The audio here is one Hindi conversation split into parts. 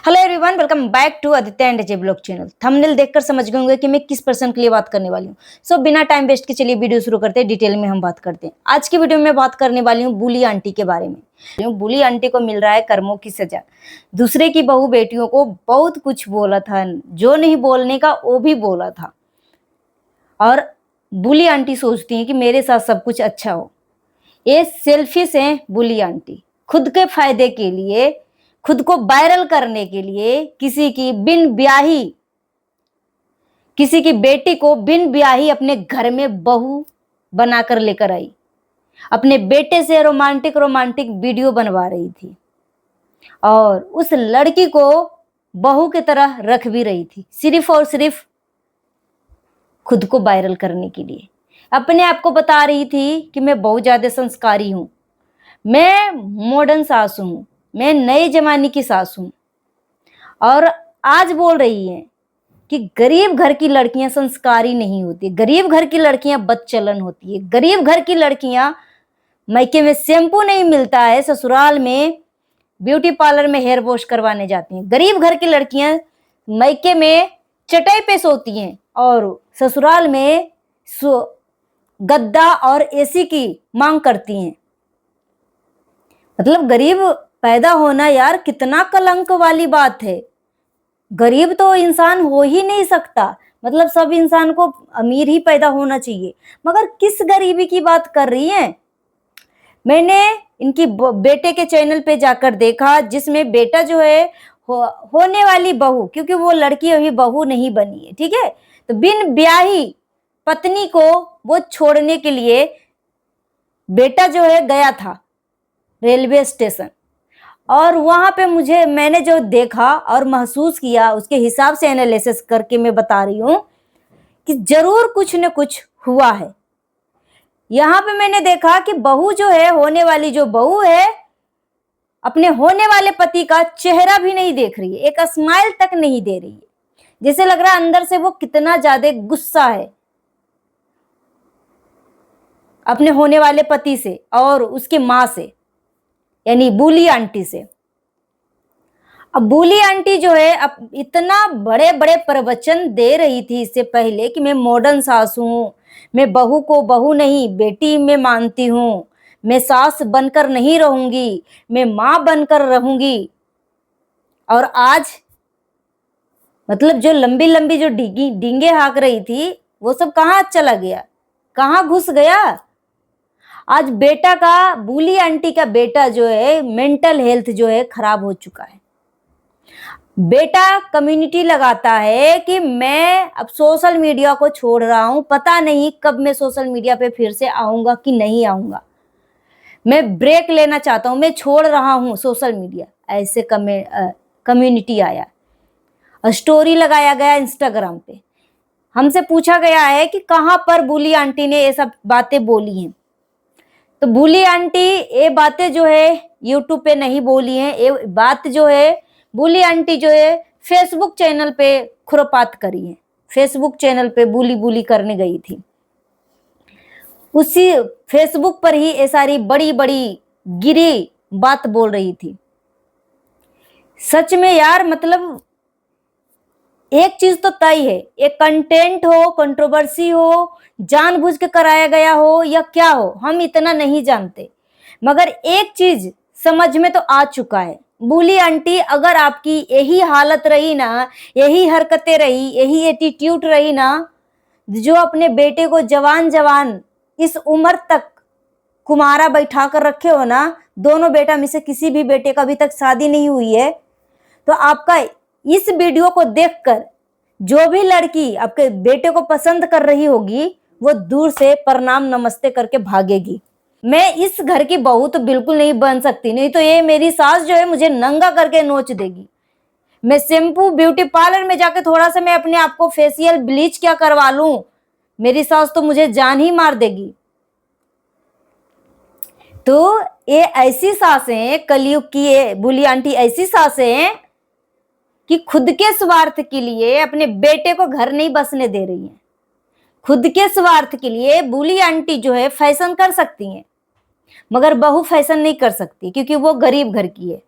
Hello everyone, welcome back to Aditya and Ajay blog channel. Thumbnail देखकर समझ गए होंगे कि मैं किस पर्सन के लिए बात करने वाली हूँ। सो बिना टाइम वेस्ट के चलिए वीडियो शुरू करते हैं। डिटेल में हम बात करते हैं। आज की वीडियो में बात करने वाली हूँ बुली आंटी के बारे में। बुली आंटी को मिल रहा है कर्मों की सजा। दूसरे की बहू बेटियों को बहुत कुछ बोला था, जो नहीं बोलने का वो भी बोला था। और बुली आंटी सोचती है कि मेरे साथ सब कुछ अच्छा हो। ये सेल्फिश है बुली आंटी। खुद के फायदे के लिए, खुद को वायरल करने के लिए किसी की बेटी को बिन ब्याही अपने घर में बहू बनाकर लेकर आई। अपने बेटे से रोमांटिक वीडियो बनवा रही थी और उस लड़की को बहू की तरह रख भी रही थी, सिर्फ और सिर्फ खुद को वायरल करने के लिए। अपने आप को बता रही थी कि मैं बहुत ज्यादा संस्कारी हूं, मैं मॉडर्न सास हूं, मैं नए जमाने की सास हूं। और आज बोल रही है कि गरीब घर की लड़कियां संस्कारी नहीं होती, गरीब घर की लड़कियां बदचलन होती है, गरीब घर की लड़कियां मायके में शैम्पू नहीं मिलता है, ससुराल में ब्यूटी पार्लर में हेयर वॉश करवाने जाती हैं। गरीब घर की लड़कियां मायके में चटाई पे सोती हैं और ससुराल में गद्दा और एसी की मांग करती हैं। मतलब गरीब पैदा होना यार कितना कलंक वाली बात है। गरीब तो इंसान हो ही नहीं सकता, मतलब सब इंसान को अमीर ही पैदा होना चाहिए। मगर किस गरीबी की बात कर रही हैं? मैंने इनकी बेटे के चैनल पे जाकर देखा, जिसमें बेटा जो है होने वाली बहू, क्योंकि वो लड़की अभी बहू नहीं बनी है, ठीक है, तो बिन ब्याही पत्नी को वो छोड़ने के लिए बेटा जो है गया था रेलवे स्टेशन। और वहां पे मैंने जो देखा और महसूस किया, उसके हिसाब से एनालिसिस करके मैं बता रही हूं कि जरूर कुछ न कुछ हुआ है। यहां पे मैंने देखा कि बहू जो है, होने वाली जो बहू है, अपने होने वाले पति का चेहरा भी नहीं देख रही है, एक स्माइल तक नहीं दे रही है। जैसे लग रहा है अंदर से वो कितना ज्यादा गुस्सा है अपने होने वाले पति से और उसकी मां से, यानी बुली आंटी से। अब बुली आंटी जो है अब इतना बड़े बड़े प्रवचन दे रही थी इससे पहले कि मैं मॉडर्न सास हूं, मैं बहू को बहू नहीं बेटी में मानती हूं, मैं सास बनकर नहीं रहूंगी, मैं मां बनकर रहूंगी। और आज मतलब जो लंबी लंबी जो डींगे हाँक रही थी, वो सब कहाँ चला गया, कहाँ घुस गया? आज बेटा का, बुली आंटी का बेटा जो है, मेंटल हेल्थ जो है खराब हो चुका है। बेटा कम्युनिटी लगाता है कि मैं अब सोशल मीडिया को छोड़ रहा हूं, पता नहीं कब मैं सोशल मीडिया पे फिर से आऊंगा कि नहीं आऊंगा, मैं ब्रेक लेना चाहता हूं, मैं छोड़ रहा हूं सोशल मीडिया। ऐसे कम्युनिटी आया, स्टोरी लगाया गया इंस्टाग्राम पे। हमसे पूछा गया है कि कहां पर बुली आंटी ने ये सब बातें बोली हैं। तो बुली आंटी ये बातें जो है यूट्यूब पे नहीं बोली है, ये बात जो है बुली आंटी जो है फेसबुक चैनल पे खुरपात करी है। फेसबुक चैनल पे बुली करने गई थी, उसी फेसबुक पर ही ये सारी बड़ी बड़ी गिरी बात बोल रही थी। सच में यार, मतलब एक चीज तो तय है, एक कंटेंट हो, कंट्रोवर्सी हो, जानबूझ के कराया गया हो या क्या हो, हम इतना नहीं जानते। मगर एक चीज समझ में तो आ चुका है, बुली आंटी अगर आपकी यही हालत रही ना, यही हरकतें रही, यही एटीट्यूड रही ना, जो अपने बेटे को जवान इस उम्र तक कुमारा बैठा कर रखे हो ना, दोनों बेटा में से किसी भी बेटे का अभी तक शादी नहीं हुई है, तो आपका इस वीडियो को देखकर जो भी लड़की आपके बेटे को पसंद कर रही होगी, वो दूर से प्रणाम नमस्ते करके भागेगी। मैं इस घर की बहू तो बिल्कुल नहीं बन सकती, नहीं तो ये मेरी सास जो है मुझे नंगा करके नोच देगी। मैं शैम्पू ब्यूटी पार्लर में जाके थोड़ा सा मैं अपने आप को फेशियल ब्लीच क्या करवा लूं, मेरी सास तो मुझे जान ही मार देगी। तो ये ऐसी सासें, कलयुग की ये बुली आंटी ऐसी सासें हैं कि खुद के स्वार्थ के लिए अपने बेटे को घर नहीं बसने दे रही है। खुद के स्वार्थ के लिए बुली आंटी जो है फैशन कर सकती हैं, मगर बहू फैशन नहीं कर सकती, क्योंकि वो गरीब घर की है।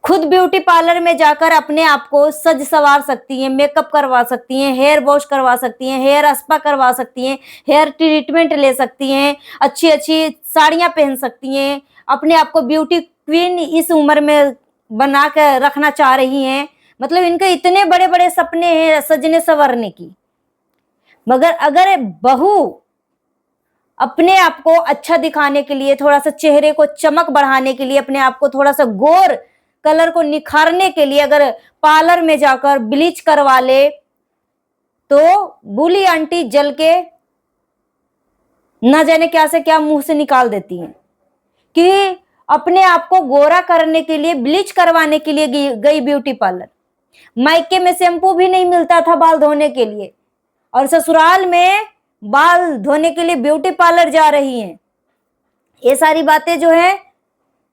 खुद ब्यूटी पार्लर में जाकर अपने आप को सज संवार सकती हैं, मेकअप करवा सकती हैं, हेयर वॉश करवा सकती हैं, हेयर स्पा करवा सकती हैं, हेयर ट्रीटमेंट ले सकती हैं, अच्छी अच्छी साड़ियां पहन सकती हैं, अपने आप को ब्यूटी क्वीन इस उम्र में बना कर रखना चाह रही हैं। मतलब इनके इतने बड़े बड़े सपने हैं सजने संवरने की, मगर अगर बहू अपने आप को अच्छा दिखाने के लिए, थोड़ा सा चेहरे को चमक बढ़ाने के लिए, अपने आप को थोड़ा सा गोर कलर को निखारने के लिए अगर पार्लर में जाकर ब्लीच करवा ले, तो बूली आंटी जल के न जाने क्या से क्या मुंह से निकाल देती हैं कि अपने आप को गोरा करने के लिए ब्लीच करवाने के लिए गई ब्यूटी पार्लर। मायके में शैम्पू भी नहीं मिलता था बाल धोने के लिए, और ससुराल में बाल धोने के लिए ब्यूटी पार्लर जा रही हैं। ये सारी बातें जो है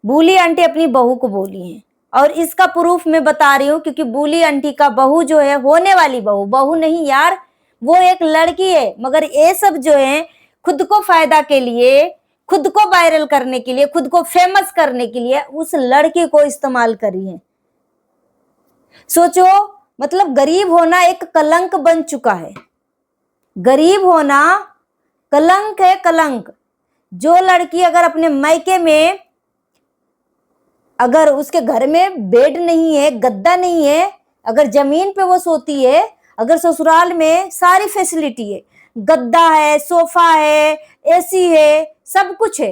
बूली आंटी अपनी बहू को बोली हैं, और इसका प्रूफ मैं बता रही हूँ क्योंकि बूली आंटी का बहू जो है, होने वाली बहू, बहू नहीं यार, वो एक लड़की है, मगर ये सब जो है खुद को फायदा के लिए, खुद को वायरल करने के लिए, खुद को फेमस करने के लिए उस लड़की को इस्तेमाल करी है। सोचो, मतलब गरीब होना एक कलंक बन चुका है। गरीब होना कलंक है, कलंक। जो लड़की अगर अपने मायके में, अगर उसके घर में बेड नहीं है, गद्दा नहीं है, अगर जमीन पे वो सोती है, अगर ससुराल में सारी फैसिलिटी है, गद्दा है, सोफा है, एसी है, सब कुछ है,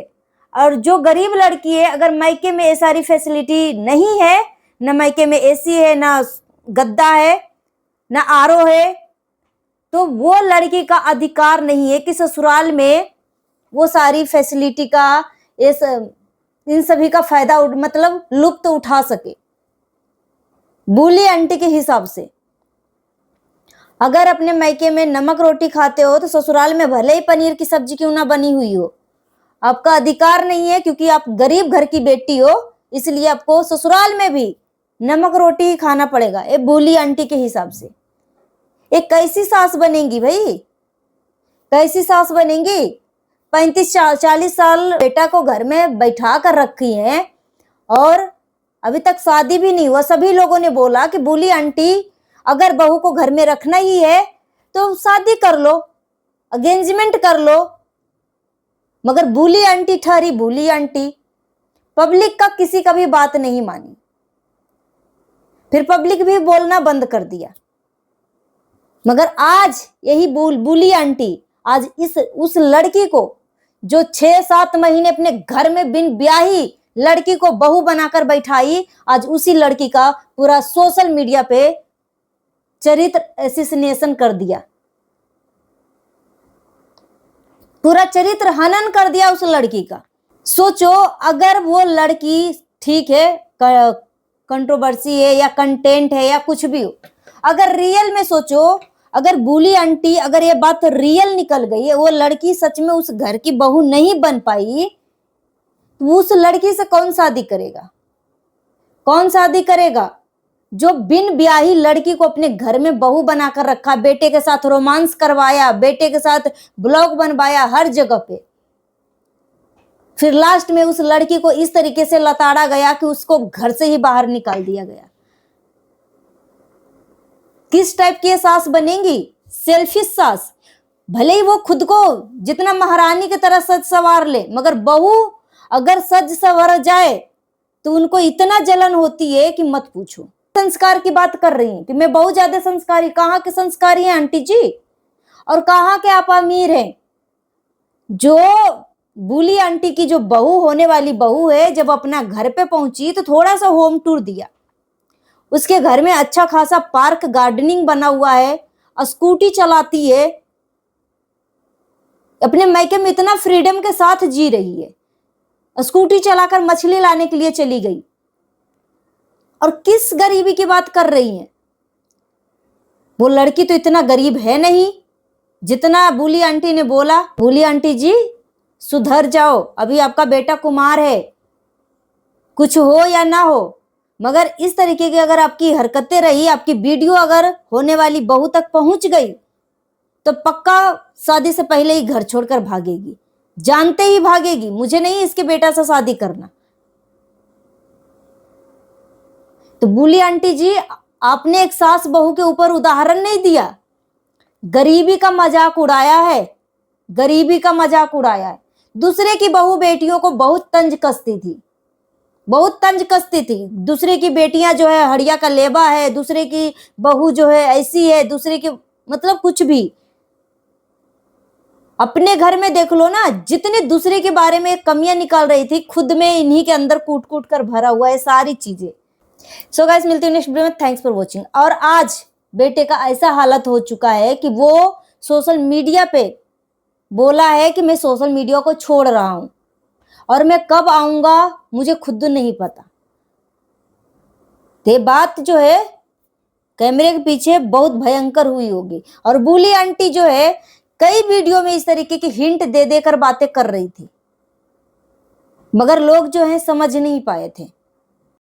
और जो गरीब लड़की है अगर मायके में ये सारी फैसिलिटी नहीं है, न मायके में एसी है, ना गद्दा है, ना आरओ है, तो वो लड़की का अधिकार नहीं है कि ससुराल में वो सारी फैसिलिटी का, इन सभी का फायदा मतलब लुप्त उठा सके। बूली आंटी के हिसाब से अगर अपने मायके में नमक रोटी खाते हो तो ससुराल में भले ही पनीर की सब्जी क्यों ना बनी हुई हो, आपका अधिकार नहीं है, क्योंकि आप गरीब घर की बेटी हो, इसलिए आपको ससुराल में भी नमक रोटी ही खाना पड़ेगा। ये बूली आंटी के हिसाब से एक कैसी सास बनेगी भाई, कैसी सास बनेगी? 35-40 साल बेटा को घर में बैठा कर रखी है और अभी तक शादी भी नहीं हुआ। सभी लोगों ने बोला कि बूली आंटी अगर बहू को घर में रखना ही है तो शादी कर लो, एंगेजमेंट कर लो, मगर बूली आंटी ठहरी बूली आंटी, पब्लिक का किसी का भी बात नहीं मानी, फिर पब्लिक भी बोलना बंद कर दिया। मगर आज यही बूली आंटी आज उस लड़की को जो 6-7 महीने अपने घर में बिन ब्याही लड़की को बहू बनाकर बैठाई, आज उसी लड़की का पूरा सोशल मीडिया पे चरित्र एसिसिनेशन कर दिया, पूरा चरित्र हनन कर दिया उस लड़की का। सोचो, अगर वो लड़की ठीक है, कंट्रोवर्सी है या कंटेंट है या कुछ भी हो, अगर रियल में सोचो, अगर बूली आंटी अगर ये बात रियल निकल गई, वो लड़की सच में उस घर की बहू नहीं बन पाई, तो उस लड़की से कौन शादी करेगा? कौन शादी करेगा? जो बिन ब्याही लड़की को अपने घर में बहू बनाकर रखा, बेटे के साथ रोमांस करवाया, बेटे के साथ ब्लॉग बनवाया हर जगह पे, फिर लास्ट में उस लड़की को इस तरीके से लताड़ा गया कि उसको घर से ही बाहर निकाल दिया गया। किस टाइप की सास बनेंगी? सेल्फिश सास। भले ही वो खुद को जितना महारानी की तरह सज सवार ले, मगर बहू अगर सज सवर जाए तो उनको इतना जलन होती है कि मत पूछो। संस्कार की बात कर रही हैं कि मैं बहुत ज्यादा संस्कारी, कहाँ के संस्कारी हैं आंटी जी, और कहाँ के आप अमीर हैं? जो बूली आंटी की जो बहू, होने वाली बहू है, जब अपना घर पे पहुंची तो थोड़ा सा होम टूर दिया। उसके घर में अच्छा खासा पार्क गार्डनिंग बना हुआ है, स्कूटी चलाती है, अपने मायके में इतना फ्रीडम के साथ जी रही है, स्कूटी चलाकर मछली लाने के लिए चली गई। और किस गरीबी की बात कर रही है? वो लड़की तो इतना गरीब है नहीं जितना बूली आंटी ने बोला। बूली आंटी जी सुधर जाओ, अभी आपका बेटा कुमार है, कुछ हो या ना हो, मगर इस तरीके की अगर आपकी हरकतें रही, आपकी वीडियो अगर होने वाली बहू तक पहुंच गई तो पक्का शादी से पहले ही घर छोड़कर भागेगी, जानते ही भागेगी, मुझे नहीं इसके बेटा से शादी करना। तो बूली आंटी जी, आपने एक सास बहू के ऊपर उदाहरण नहीं दिया, गरीबी का मजाक उड़ाया है, गरीबी का मजाक उड़ाया है। दूसरे की बहू बेटियों को बहुत तंज कसती थी, बहुत तंज कसती थी। दूसरे की बेटियां जो है हड़िया का लेबा है, दूसरे की बहू जो है ऐसी है, दूसरे की मतलब कुछ भी। अपने घर में देख लो ना, जितने दूसरे के बारे में कमियां निकाल रही थी, खुद में इन्हीं के अंदर कूट कूट कर भरा हुआ है सारी चीजें। सो गाइस, मिलती हूँ नेक्स्ट वीडियो में। Thanks for watching. और आज बेटे का ऐसा हालत हो चुका है कि वो सोशल मीडिया पे बोला है कि मैं सोशल मीडिया को छोड़ रहा हूं, और मैं कब आऊंगा मुझे खुद नहीं पता। ये बात जो है कैमरे के पीछे बहुत भयंकर हुई होगी। और बूली आंटी जो है कई वीडियो में इस तरीके की हिंट दे देकर बातें कर रही थी, मगर लोग जो है समझ नहीं पाए थे।